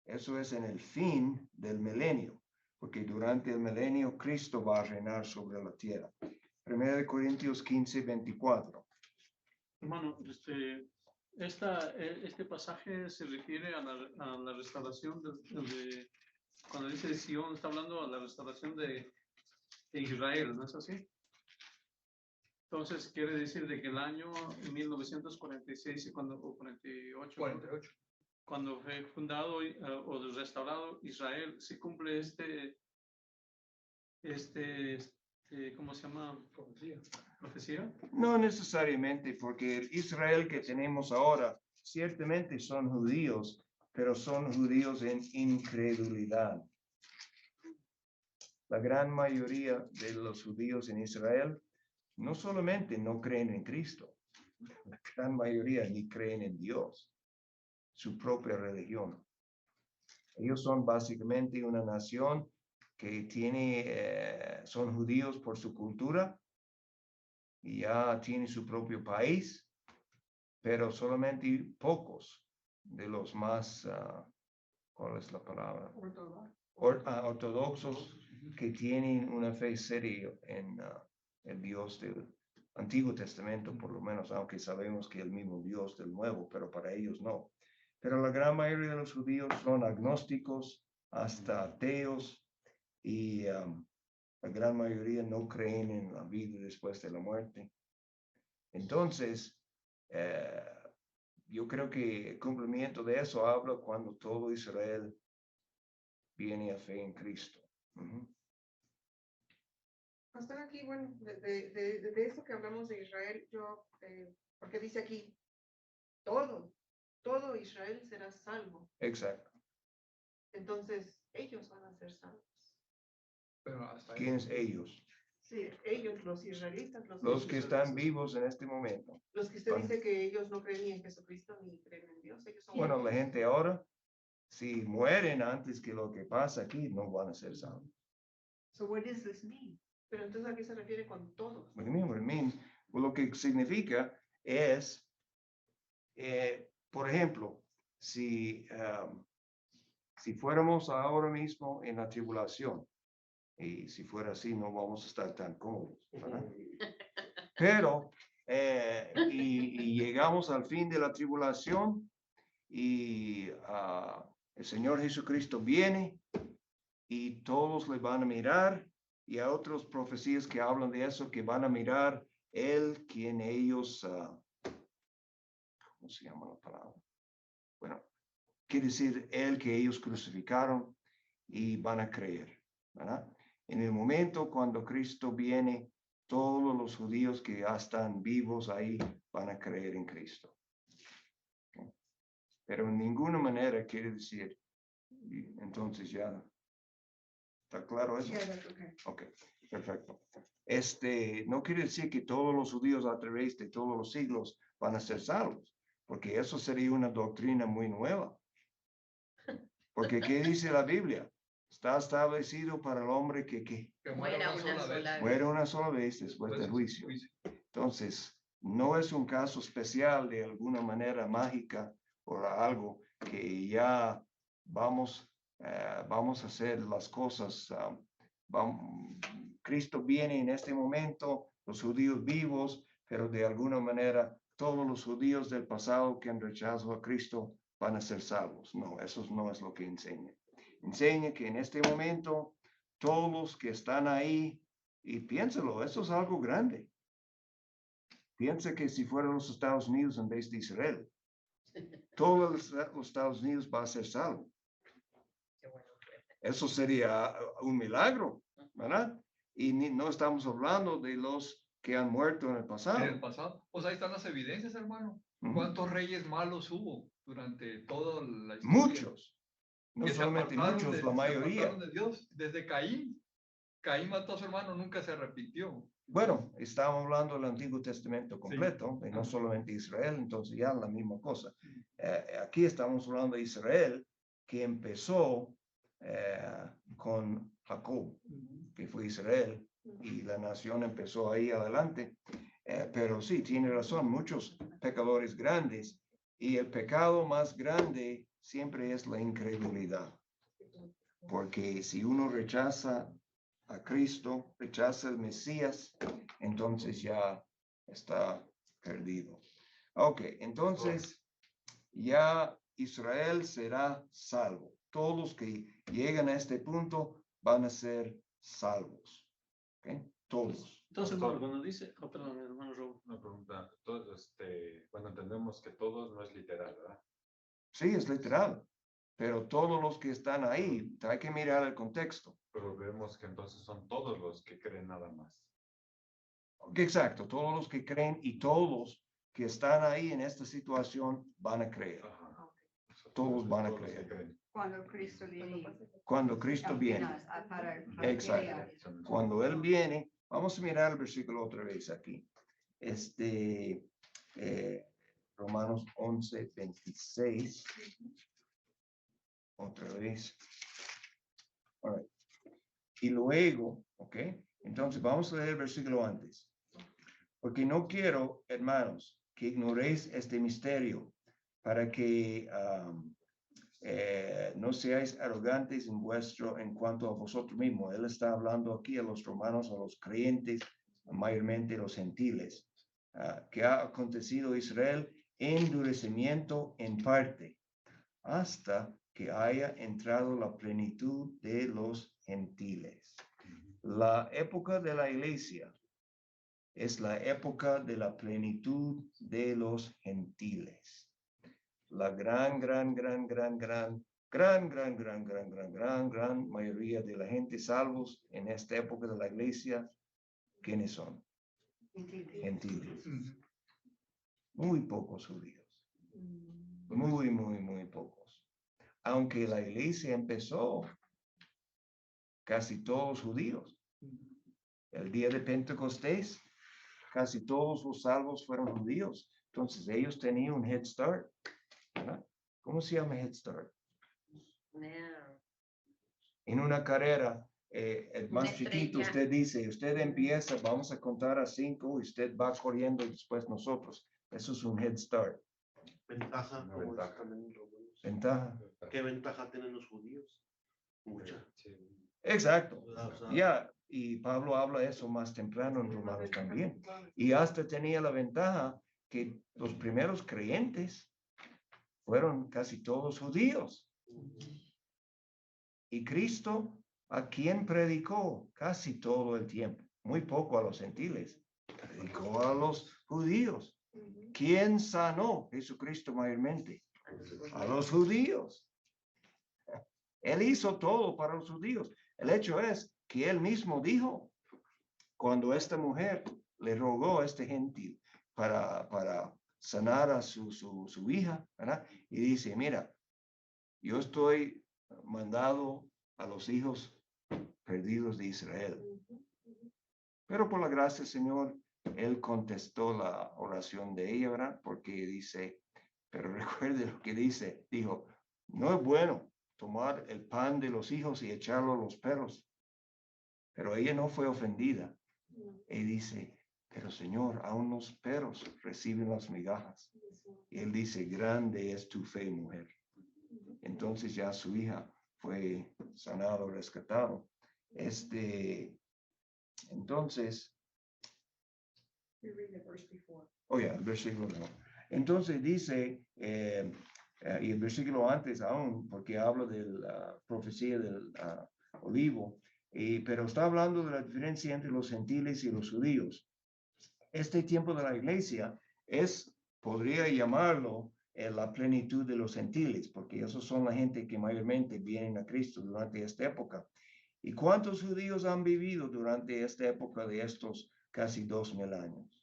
Eso es en el fin del milenio, porque durante el milenio Cristo va a reinar sobre la tierra. 1 Corintios 15, 24. Hermano, este pasaje se refiere a la restauración cuando dice Sion, está hablando de la restauración de Israel, ¿no es así? Entonces quiere decir de que el año 1946 o 48, cuando fue fundado o restaurado Israel, se cumple ¿cómo se llama? ¿Profecía? No necesariamente, porque el Israel que tenemos ahora ciertamente son judíos, pero son judíos en incredulidad. La gran mayoría de los judíos en Israel no solamente no creen en Cristo, la gran mayoría ni creen en Dios, su propia religión. Ellos son básicamente una nación que son judíos por su cultura y ya tiene su propio país, pero solamente pocos de los más, ¿cuál es la palabra? Ortodoxos que tienen una fe seria en el Dios del Antiguo Testamento, por lo menos, aunque sabemos que el mismo Dios del Nuevo, pero para ellos no. Pero la gran mayoría de los judíos son agnósticos, hasta ateos, y la gran mayoría no creen en la vida después de la muerte. Entonces, yo creo que el cumplimiento de eso habla cuando todo Israel viene a fe en Cristo. Pastor, aquí, bueno, de eso que hablamos de Israel, porque dice aquí, todo Israel será salvo. Exacto. Entonces, ellos van a ser salvos. Pero hasta ¿Quiénes ellos? Sí, ellos, los israelitas. Los que están vivos en este momento. Los que usted dice que ellos no creen ni en Jesucristo ni creen en Dios. Ellos son bueno, la gente ahora, si mueren antes que lo que pasa aquí, no van a ser salvos. So what does this mean? Pero entonces, ¿a qué se refiere con todos? What do you mean? Well, lo que significa es, por ejemplo, si fuéramos ahora mismo en la tribulación, y si fuera así, no vamos a estar tan cómodos, ¿verdad? Pero, y llegamos al fin de la tribulación, y el Señor Jesucristo viene, y todos le van a mirar, y hay otras profecías que hablan de eso, que van a mirar Él, quien ellos, ¿cómo se llama la palabra? Bueno, quiere decir Él que ellos crucificaron y van a creer, ¿verdad? En el momento cuando Cristo viene, todos los judíos que ya están vivos ahí van a creer en Cristo. ¿Okay? Pero en ninguna manera quiere decir, entonces ya, ¿está claro eso? Ok, perfecto. No quiere decir que todos los judíos a través de todos los siglos van a ser salvos, porque eso sería una doctrina muy nueva. Porque ¿qué dice la Biblia? Está establecido para el hombre que muera una sola vez después del juicio. Entonces, no es un caso especial de alguna manera mágica o algo que ya vamos a hacer las cosas. Cristo viene en este momento, los judíos vivos, pero de alguna manera todos los judíos del pasado que han rechazado a Cristo van a ser salvos. No, eso no es lo que enseña. Enseña que en este momento todos los que están ahí, y piénsalo, eso es algo grande. Piensa que si fueran los Estados Unidos en vez de Israel, todos los Estados Unidos va a ser salvo. Eso sería un milagro, ¿verdad? Y no estamos hablando de los que han muerto en el pasado. En el pasado. Pues ahí están las evidencias, hermano. ¿Cuántos reyes malos hubo durante toda la historia? Muchos. No solamente muchos, la mayoría. Se apartaron de Dios. Desde Caín. Caín mató a su hermano, nunca se arrepintió. Bueno, estamos hablando del Antiguo Testamento completo, sí. Y no solamente Israel, entonces ya la misma cosa. Aquí estamos hablando de Israel, que empezó con Jacob, que fue Israel, y la nación empezó ahí adelante. Pero sí, tiene razón, muchos pecadores grandes, y el pecado más grande siempre es la incredulidad. Porque si uno rechaza a Cristo, rechaza al Mesías, entonces ya está perdido. Ok, entonces ya Israel será salvo. Todos los que llegan a este punto van a ser salvos. ¿Okay? Todos. Entonces, cuando dice, perdón, hermano Raúl. Una pregunta, cuando entendemos que todos no es literal, ¿verdad? Sí, es literal. Pero todos los que están ahí, hay que mirar el contexto. Pero vemos que entonces son todos los que creen nada más. Exacto, todos los que creen y todos que están ahí en esta situación van a creer. Ajá. Todos van a creer. Cuando Cristo viene. Cuando Cristo viene. Exacto. Cuando Él viene, vamos a mirar el versículo otra vez aquí. Romanos 11, 26. Otra vez. All right. Y luego, ok, entonces vamos a leer el versículo antes. Porque no quiero, hermanos, que ignoréis este misterio, para que no seáis arrogantes en cuanto a vosotros mismos. Él está hablando aquí a los romanos, a los creyentes, mayormente los gentiles, que ha acontecido a Israel endurecimiento en parte, hasta que haya entrado la plenitud de los gentiles. La época de la iglesia es la época de la plenitud de los gentiles. La gran mayoría de la gente salvos en esta época de la iglesia, ¿quiénes son? Gentiles. Muy pocos judíos. Muy pocos. Aunque la iglesia empezó casi todos judíos. El día de Pentecostés, casi todos los salvos fueron judíos. Entonces ellos tenían un head start. ¿Verdad? ¿Cómo se llama head start? En una carrera, el más chiquito, usted dice, usted empieza, vamos a contar a 5, y usted va corriendo y después nosotros. Eso es un head start. Ventaja. Ventaja. ¿Qué ventaja tienen los judíos? Mucha. Exacto. Ya, y Pablo habla eso más temprano en Romanos también. Y hasta tenía la ventaja que los primeros creyentes fueron casi todos judíos. Y Cristo, ¿a quién predicó? Casi todo el tiempo. Muy poco a los gentiles. Predicó a los judíos. ¿Quién sanó? Jesucristo mayormente. A los judíos. Él hizo todo para los judíos. El hecho es que él mismo dijo, cuando esta mujer le rogó a este gentil para sanar a su hija, ¿verdad? Y dice, mira, yo estoy mandado a los hijos perdidos de Israel. Pero por la gracia del Señor, él contestó la oración de ella, ¿verdad? Porque dice, pero recuerde lo que dice, dijo, no es bueno tomar el pan de los hijos y echarlo a los perros. Pero ella no fue ofendida. Y dice, pero Señor, aún los perros reciben las migajas. Y él dice, grande es tu fe, mujer. Entonces ya su hija fue sanado, rescatado. Entonces, el versículo no. Entonces dice, y el versículo antes aún, porque habla de la profecía del olivo, pero está hablando de la diferencia entre los gentiles y los judíos. Este tiempo de la iglesia podría llamarlo la plenitud de los gentiles, porque esos son la gente que mayormente vienen a Cristo durante esta época. ¿Y cuántos judíos han vivido durante esta época de estos casi 2000 años?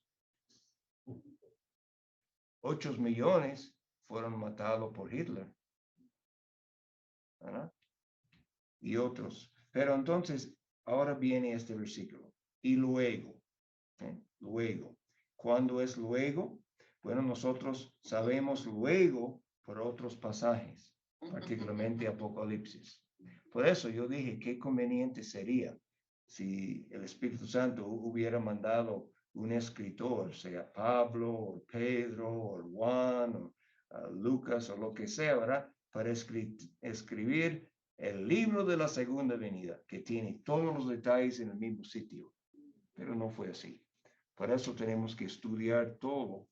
8 millones fueron matados por Hitler, ¿verdad? Y otros. Pero entonces, ahora viene este versículo. Y luego, luego. ¿Cuándo es luego? Bueno, nosotros sabemos luego por otros pasajes, particularmente Apocalipsis. Por eso yo dije, qué conveniente sería si el Espíritu Santo hubiera mandado un escritor, sea Pablo, o Pedro, o Juan, o Lucas, o lo que sea, ¿verdad? Para escribir el libro de la segunda venida, que tiene todos los detalles en el mismo sitio. Pero no fue así. Por eso tenemos que estudiar todo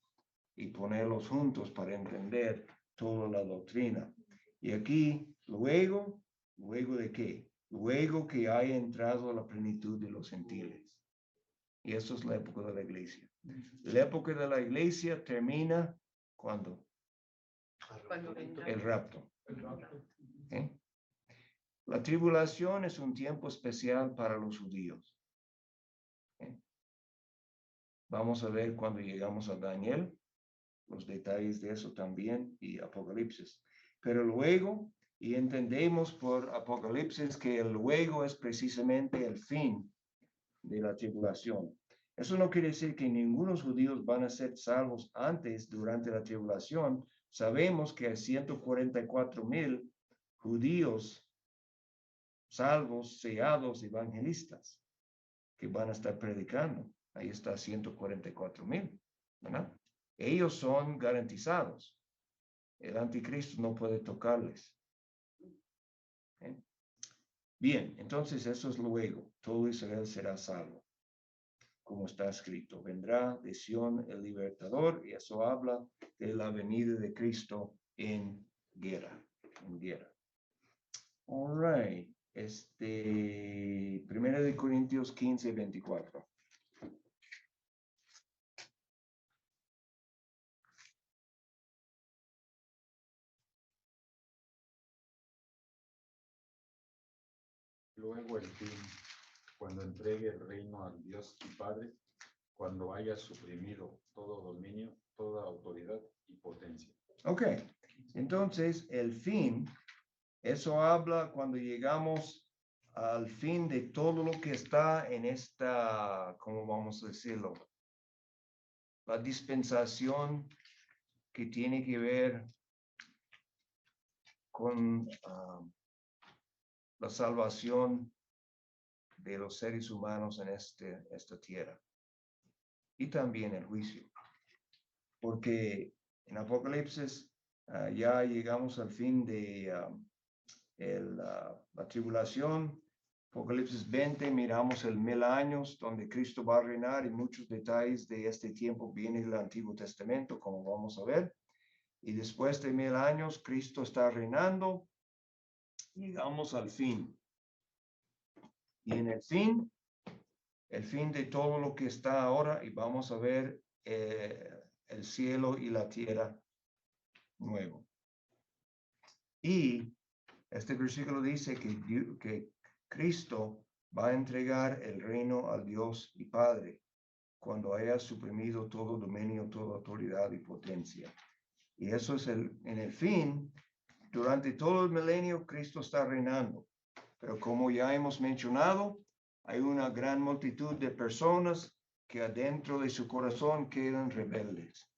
y ponerlos juntos para entender toda la doctrina. Y aquí, luego de qué? Luego que haya entrado a la plenitud de los gentiles. Y eso es la época de la iglesia. La época de la iglesia termina ¿cuándo? El rapto. ¿Eh? La tribulación es un tiempo especial para los judíos. Vamos a ver cuando llegamos a Daniel, los detalles de eso también, y Apocalipsis. Pero luego, y entendemos por Apocalipsis que el luego es precisamente el fin de la tribulación. Eso no quiere decir que ningunos judíos van a ser salvos antes, durante la tribulación. Sabemos que hay 144,000 judíos salvos, sellados, evangelistas, que van a estar predicando. Ahí está 144,000, ¿verdad? Ellos son garantizados. El anticristo no puede tocarles. Bien, entonces eso es luego. Todo Israel será salvo. Como está escrito, vendrá de Sión el libertador, y eso habla de la venida de Cristo en guerra. All right. 1 de Corintios 15, 24. Luego el fin, cuando entregue el reino al Dios y Padre, cuando haya suprimido todo dominio, toda autoridad y potencia. Ok, entonces el fin, eso habla cuando llegamos al fin de todo lo que está en esta, ¿cómo vamos a decirlo? La dispensación que tiene que ver con la salvación de los seres humanos en esta tierra. Y también el juicio. Porque en Apocalipsis ya llegamos al fin de la tribulación. Apocalipsis 20, miramos el 1000 años donde Cristo va a reinar, y muchos detalles de este tiempo vienen del Antiguo Testamento, como vamos a ver. Y después de 1000 años, Cristo está reinando. Llegamos al fin. Y en el fin de todo lo que está ahora, y vamos a ver el cielo y la tierra nuevo. Y este versículo dice que Cristo va a entregar el reino al Dios y Padre cuando haya suprimido todo dominio, toda autoridad y potencia. Y eso es en el fin. Durante todo el milenio, Cristo está reinando. Pero como ya hemos mencionado, hay una gran multitud de personas que adentro de su corazón quedan rebeldes.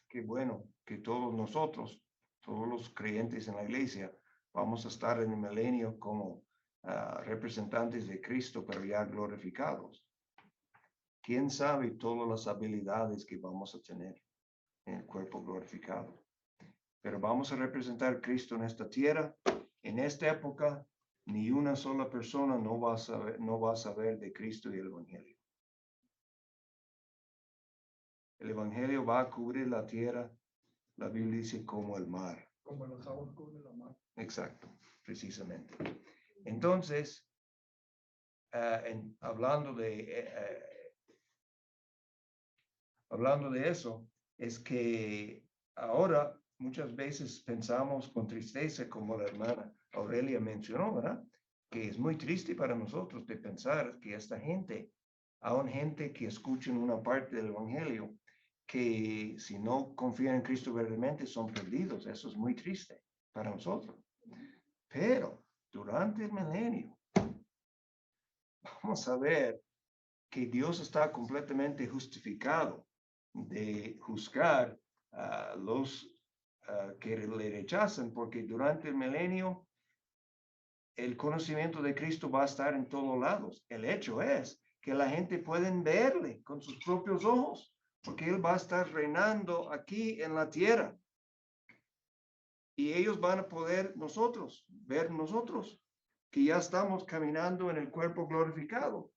Qué bueno que todos nosotros, todos los creyentes en la iglesia, vamos a estar en el milenio como representantes de Cristo, pero ya glorificados. ¿Quién sabe todas las habilidades que vamos a tener en el cuerpo glorificado? Pero vamos a representar a Cristo en esta tierra. En esta época, ni una sola persona no va a saber de Cristo y el Evangelio. El Evangelio va a cubrir la tierra, la Biblia dice, como el mar. Como las aguas cubren la mar. Exacto, precisamente. Entonces, hablando de hablando de eso, es que ahora muchas veces pensamos con tristeza, como la hermana Aurelia mencionó, ¿verdad? Que es muy triste para nosotros de pensar que esta gente, aún gente que escucha una parte del Evangelio, que si no confían en Cristo verdaderamente son perdidos. Eso es muy triste para nosotros. Pero durante el milenio, vamos a ver que Dios está completamente justificado de juzgar a los que le rechazan, porque durante el milenio el conocimiento de Cristo va a estar en todos lados. El hecho es que la gente puede verle con sus propios ojos, porque Él va a estar reinando aquí en la tierra. Y ellos van a poder ver nosotros, que ya estamos caminando en el cuerpo glorificado.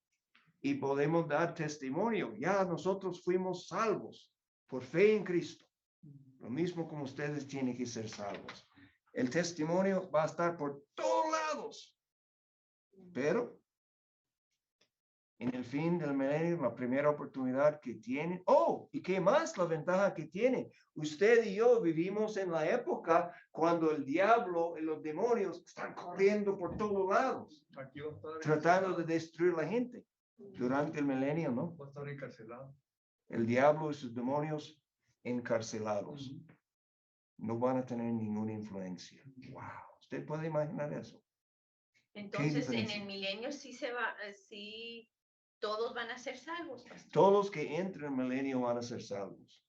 Y podemos dar testimonio. Ya nosotros fuimos salvos por fe en Cristo. Lo mismo como ustedes tienen que ser salvos. El testimonio va a estar por todos lados. Pero en el fin del milenio, la primera oportunidad que tienen. Oh, ¿y qué más la ventaja que tiene? Usted y yo vivimos en la época cuando el diablo y los demonios están corriendo por todos lados, tratando de destruir la gente. Durante el milenio, ¿no? Va a estar encarcelado. El diablo y sus demonios encarcelados. No van a tener ninguna influencia. Wow. ¿Usted puede imaginar eso? Entonces, en el milenio sí todos van a ser salvos, pastor. Todos los que entran en el milenio van a ser salvos.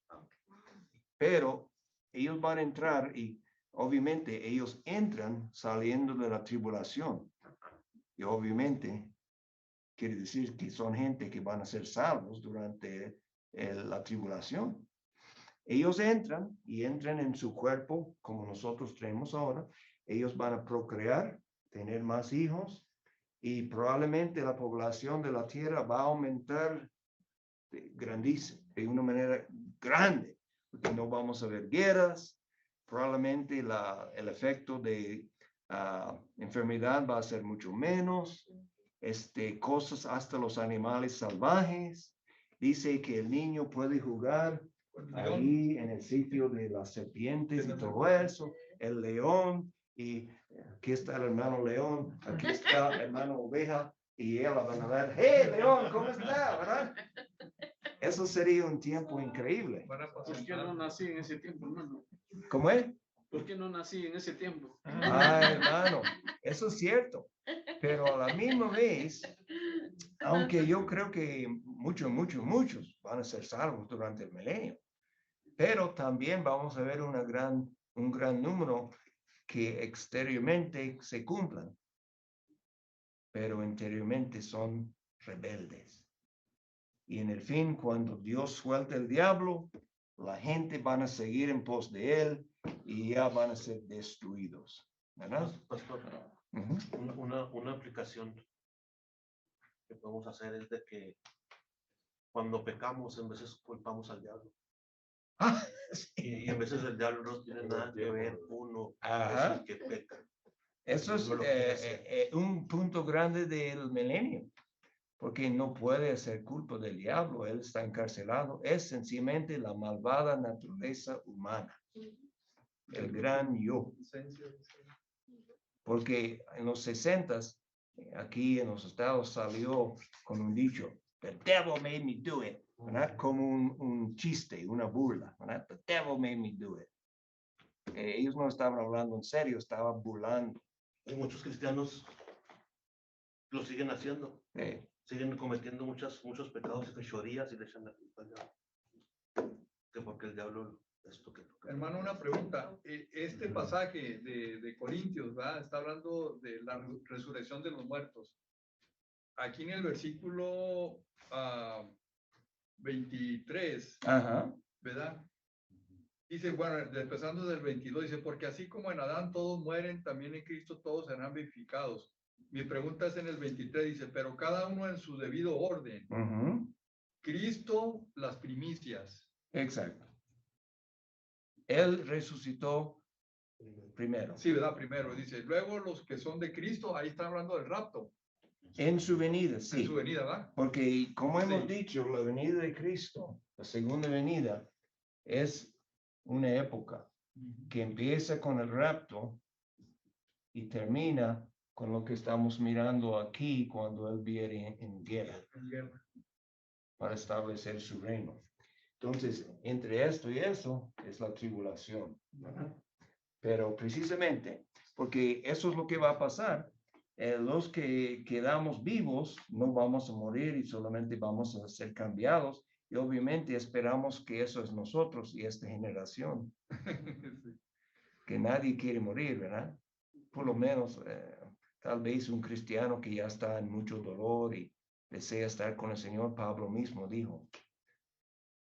Pero ellos van a entrar y obviamente ellos entran saliendo de la tribulación. Y obviamente quiere decir que son gente que van a ser salvos durante la tribulación. Ellos entran y entran en su cuerpo como nosotros tenemos ahora. Ellos van a procrear, tener más hijos y probablemente la población de la tierra va a aumentar grandísimo, de una manera grande, porque no vamos a ver guerras. Probablemente el efecto de enfermedad va a ser mucho menos. Cosas hasta los animales salvajes. Dice que el niño puede jugar ahí en el sitio de las serpientes y todo eso, el león, y aquí está el hermano león, aquí está el hermano oveja, y él van a ver, hey león, ¿cómo está? ¿Verdad? Eso sería un tiempo increíble. ¿Por qué no nací en ese tiempo, hermano? ¿Cómo es? ¿Por qué no nací en ese tiempo? Hermano, eso es cierto. Pero a la misma vez, aunque yo creo que muchos van a ser salvos durante el milenio, pero también vamos a ver un gran número que exteriormente se cumplan, pero interiormente son rebeldes. Y en el fin, cuando Dios suelta el diablo, la gente van a seguir en pos de él y ya van a ser destruidos. ¿Verdad? Pastor, una aplicación que podemos hacer es de que cuando pecamos, en veces culpamos al diablo. Sí. Y en veces el diablo no tiene nada que ver, uno es el que peca. Eso es un punto grande del milenio, porque no puede ser culpa del diablo, él está encarcelado, es sencillamente la malvada naturaleza humana, el gran yo. Porque en los 60s, aquí en los Estados salió con un dicho, the devil made me do it, ¿verdad? Como un chiste, una burla, ¿verdad? The devil made me do it. Ellos no estaban hablando en serio, estaban burlando. Y muchos cristianos lo siguen haciendo. Siguen cometiendo muchos pecados y fechorías y le echan la culpa al diablo. Que porque el diablo... Hermano, una pregunta. Este pasaje de Corintios, ¿verdad? Está hablando de la resurrección de los muertos. Aquí en el versículo 23, ¿verdad? Dice, bueno, empezando del 22, dice, porque así como en Adán todos mueren, también en Cristo todos serán vivificados. Mi pregunta es en el 23, dice, pero cada uno en su debido orden. Cristo, las primicias. Exacto. Él resucitó primero. Sí, ¿verdad? Primero, dice. Luego los que son de Cristo, ahí está hablando del rapto. En su venida, sí. En su venida, ¿verdad? Porque como hemos dicho, la venida de Cristo La segunda venida es una época que empieza con el rapto y termina con lo que estamos mirando aquí cuando Él viene en guerra para establecer su reino. Entonces, entre esto y eso es la tribulación, ¿verdad? Pero precisamente, porque eso es lo que va a pasar, los que quedamos vivos no vamos a morir y solamente vamos a ser cambiados. Y obviamente esperamos que eso es nosotros y esta generación. Que nadie quiere morir, ¿verdad? Por lo menos, tal vez un cristiano que ya está en mucho dolor y desea estar con el Señor. Pablo mismo dijo,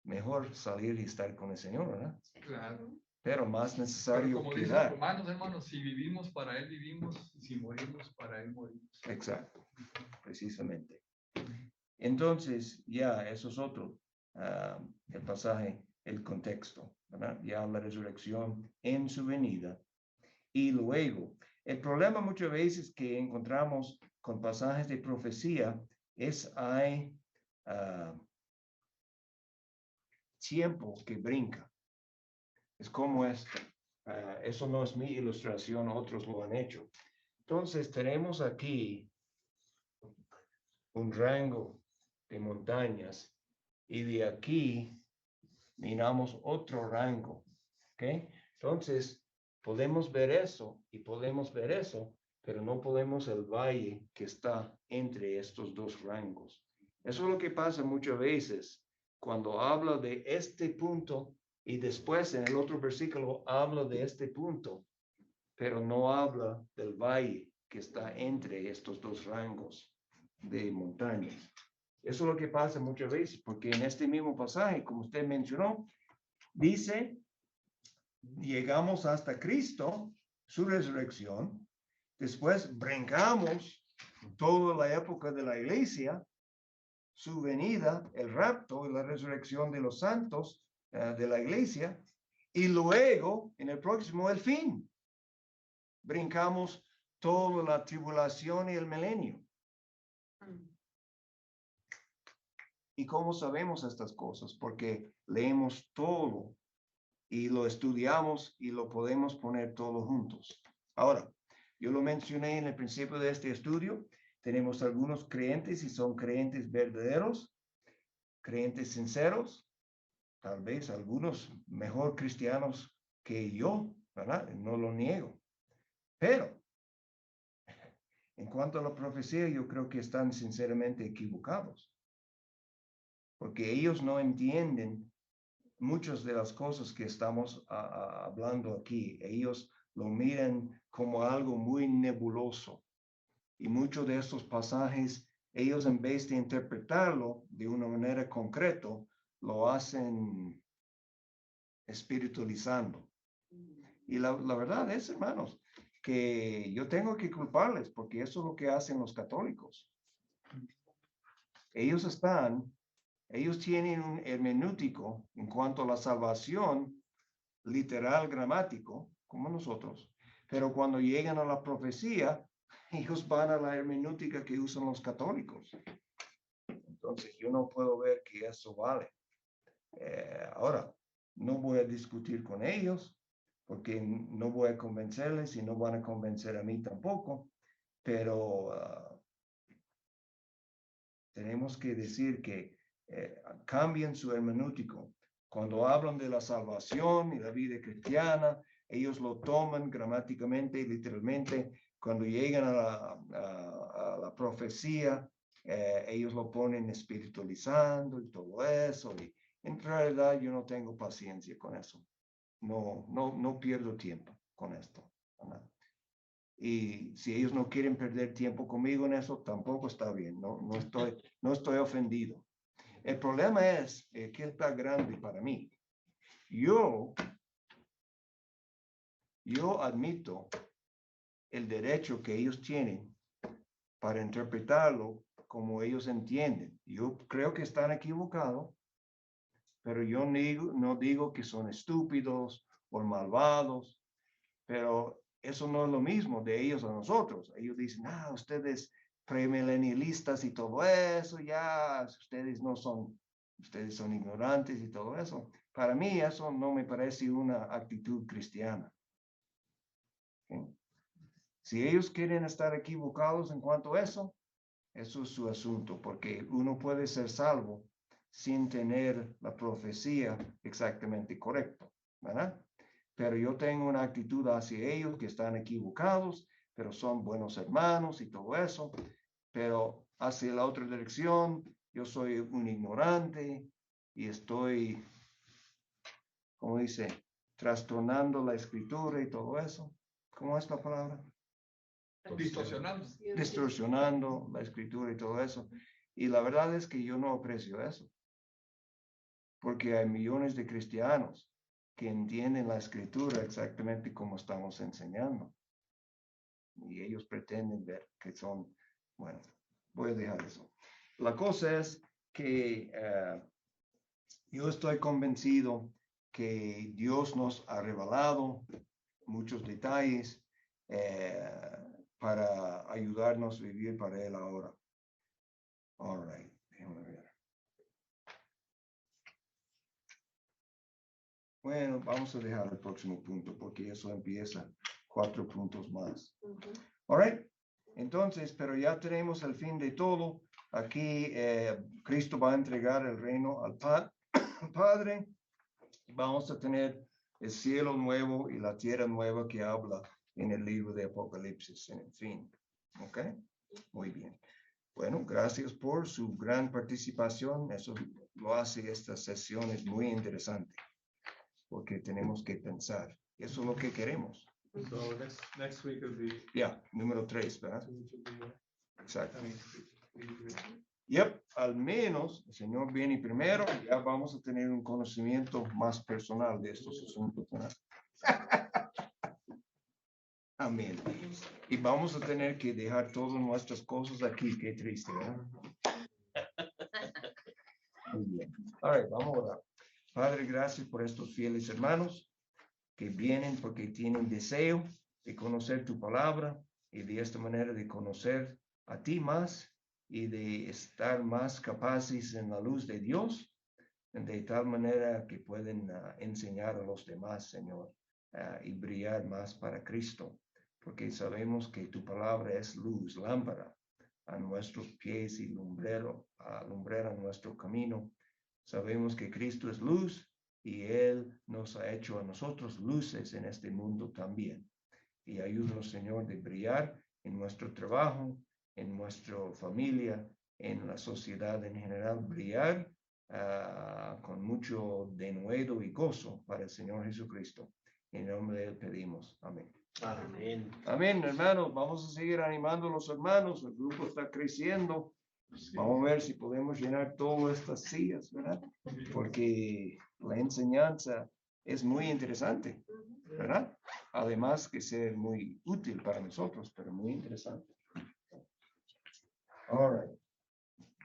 mejor salir y estar con el Señor, ¿verdad? Claro. Pero más necesario como dicen los romanos, hermanos, si vivimos para Él vivimos, si morimos para Él morimos. Exacto, precisamente. Entonces, ya, eso es otro, el pasaje, el contexto, ¿verdad? Ya la resurrección en su venida. Y luego, el problema muchas veces que encontramos con pasajes de profecía es hay tiempo que brinca. Es como esto. Eso no es mi ilustración, otros lo han hecho. Entonces tenemos aquí un rango de montañas y de aquí miramos otro rango. ¿Ok? Entonces podemos ver eso y podemos ver eso, pero no podemos el valle que está entre estos dos rangos. Eso es lo que pasa muchas veces cuando habla de este punto y después en el otro versículo habla de este punto, pero no habla del valle que está entre estos dos rangos de montañas. Eso es lo que pasa muchas veces, porque en este mismo pasaje, como usted mencionó, dice, llegamos hasta Cristo, su resurrección, después brincamos toda la época de la iglesia, su venida, el rapto y la resurrección de los santos de la iglesia, y luego, en el próximo, el fin. Brincamos toda la tribulación y el milenio. ¿Y cómo sabemos estas cosas? Porque leemos todo y lo estudiamos y lo podemos poner todo juntos. Ahora, yo lo mencioné en el principio de este estudio. Tenemos algunos creyentes y son creyentes verdaderos, creyentes sinceros, tal vez algunos mejor cristianos que yo, ¿verdad? No lo niego. Pero en cuanto a la profecía, yo creo que están sinceramente equivocados, porque ellos no entienden muchas de las cosas que estamos hablando aquí. Ellos lo miran como algo muy nebuloso. Y muchos de estos pasajes, ellos en vez de interpretarlo de una manera concreta, lo hacen espiritualizando. Y la verdad es, hermanos, que yo tengo que culparles porque eso es lo que hacen los católicos. Ellos tienen un hermenéutico en cuanto a la salvación literal gramático, como nosotros, pero cuando llegan a la profecía, ellos van a la hermenéutica que usan los católicos. Entonces, yo no puedo ver que eso vale. Ahora, no voy a discutir con ellos, porque no voy a convencerles y no van a convencer a mí tampoco, pero tenemos que decir que cambien su hermenéutico. Cuando hablan de la salvación y la vida cristiana, ellos lo toman gramáticamente y literalmente. Cuando llegan a la profecía, ellos lo ponen espiritualizando y todo eso. Y en realidad yo no tengo paciencia con eso. No pierdo tiempo con esto. ¿Verdad? Y si ellos no quieren perder tiempo conmigo en eso, tampoco está bien. No estoy ofendido. El problema es que está grande para mí. Yo admito el derecho que ellos tienen para interpretarlo como ellos entienden. Yo creo que están equivocados, pero yo no digo que son estúpidos o malvados, pero eso no es lo mismo de ellos a nosotros. Ellos dicen, ustedes premilenialistas y todo eso, ya ustedes no son ustedes son ignorantes y todo eso. Para mí eso no me parece una actitud cristiana. ¿Okay? Si ellos quieren estar equivocados en cuanto a eso es su asunto, porque uno puede ser salvo sin tener la profecía exactamente correcta, ¿verdad? Pero yo tengo una actitud hacia ellos que están equivocados, pero son buenos hermanos y todo eso. Pero hacia la otra dirección, yo soy un ignorante y estoy, ¿cómo dice? Trastornando la escritura y todo eso. ¿Cómo es la palabra? Distorsionando. Distorsionando la escritura y todo eso. Y la verdad es que yo no aprecio eso. Porque hay millones de cristianos que entienden la escritura exactamente como estamos enseñando. Y ellos pretenden ver que son, bueno, voy a dejar eso. La cosa es que yo estoy convencido que Dios nos ha revelado muchos detalles para ayudarnos a vivir para Él ahora. All right, déjame ver. Bueno, vamos a dejar el próximo punto porque eso empieza 4 puntos más. All right. Entonces, pero ya tenemos el fin de todo. Aquí Cristo va a entregar el reino al Padre. Vamos a tener el cielo nuevo y la tierra nueva que habla en el libro de Apocalipsis, en el fin. ¿Ok? Muy bien. Bueno, gracias por su gran participación. Eso lo hace estas sesiones muy interesantes. Porque tenemos que pensar. Eso es lo que queremos. So next week will be. Ya, número 3, ¿verdad? Exacto. Yep, al menos el Señor viene primero y ya vamos a tener un conocimiento más personal de estos asuntos, ¿verdad? Amén. Y vamos a tener que dejar todas nuestras cosas aquí. Qué triste, ¿verdad? Muy bien. All right, vamos a orar. Padre, gracias por estos fieles hermanos que vienen porque tienen deseo de conocer tu palabra y de esta manera de conocer a ti más y de estar más capaces en la luz de Dios, de tal manera que pueden enseñar a los demás, Señor, y brillar más para Cristo, porque sabemos que tu palabra es luz, lámpara a nuestros pies y lumbrera a nuestro camino. Sabemos que Cristo es luz y Él nos ha hecho a nosotros luces en este mundo también. Y ayúdanos, Señor, de brillar en nuestro trabajo, en nuestra familia, en la sociedad en general, brillar con mucho denuedo y gozo para el Señor Jesucristo. En nombre de Él pedimos. Amén. Amén. Amén, hermanos. Vamos a seguir animando a los hermanos. El grupo está creciendo. Vamos a ver si podemos llenar todas estas sillas, ¿verdad? Porque la enseñanza es muy interesante, ¿verdad? Además que ser muy útil para nosotros, pero muy interesante. All right.